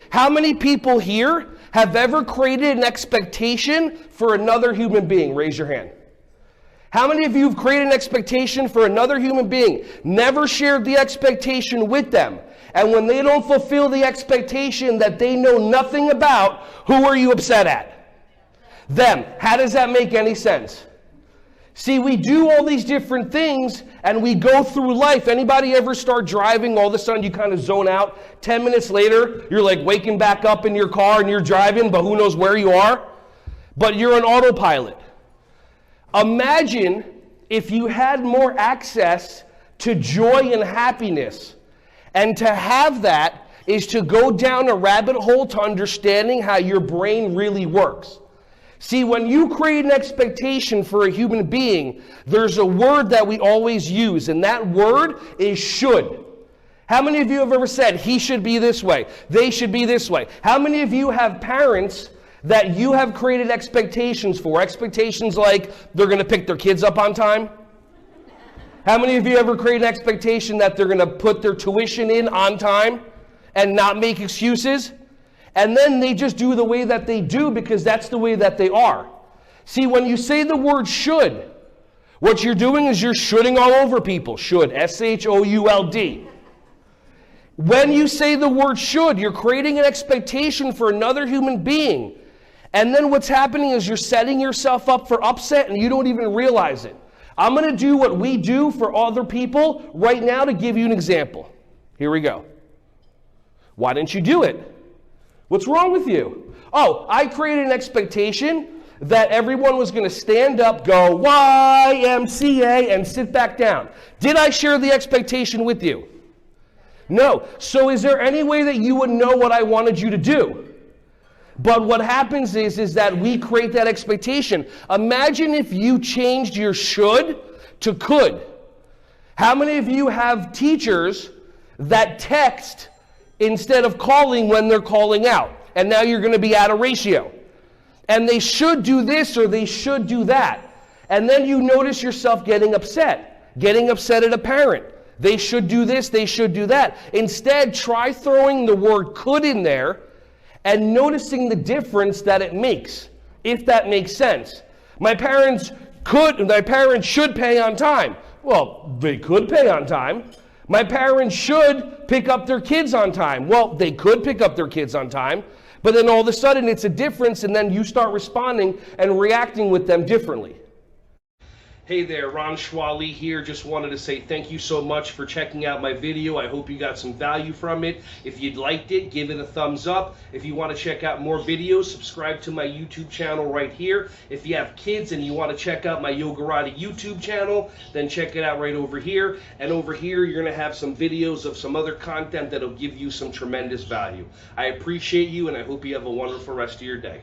How many people here have ever created an expectation for another human being? Raise your hand. How many of you have created an expectation for another human being, never shared the expectation with them, and when they don't fulfill the expectation that they know nothing about, who are you upset at? Them. How does that make any sense? See, we do all these different things and we go through life. Anybody ever start driving, all of a sudden you kind of zone out. 10 minutes later, you're like waking back up in your car and you're driving, but who knows where you are? But you're on autopilot. Imagine if you had more access to joy and happiness. And to have that is to go down a rabbit hole to understanding how your brain really works. See, when you create an expectation for a human being, there's a word that we always use, and that word is should. How many of you have ever said, he should be this way, they should be this way? How many of you have parents that you have created expectations for? Expectations like they're going to pick their kids up on time? How many of you ever create an expectation that they're going to put their tuition in on time and not make excuses? And then they just do the way that they do because that's the way that they are. See, when you say the word should, what you're doing is you're shoulding all over people. Should, S-H-O-U-L-D. When you say the word should, you're creating an expectation for another human being. And then what's happening is you're setting yourself up for upset and you don't even realize it. I'm going to do what we do for other people right now to give you an example. Here we go. Why didn't you do it? What's wrong with you? Oh, I created an expectation that everyone was going to stand up, go YMCA, and sit back down. Did I share the expectation with you? No. So is there any way that you would know what I wanted you to do? But what happens is that we create that expectation. Imagine if you changed your should to could. How many of you have teachers that text instead of calling when they're calling out? And now you're going to be out of ratio. And they should do this or they should do that. And then you notice yourself getting upset at a parent. They should do this, they should do that. Instead, try throwing the word could in there and noticing the difference that it makes, if that makes sense. My parents should pay on time. Well, they could pay on time. My parents should pick up their kids on time. Well, they could pick up their kids on time, but then all of a sudden it's a difference and then you start responding and reacting with them differently. Hey there, Ron Schwally here. Just wanted to say thank you so much for checking out my video. I hope you got some value from it. If you liked it, give it a thumbs up. If you want to check out more videos, subscribe to my YouTube channel right here. If you have kids and you want to check out my Yogarati YouTube channel, then check it out right over here. And over here, you're going to have some videos of some other content that'll give you some tremendous value. I appreciate you, and I hope you have a wonderful rest of your day.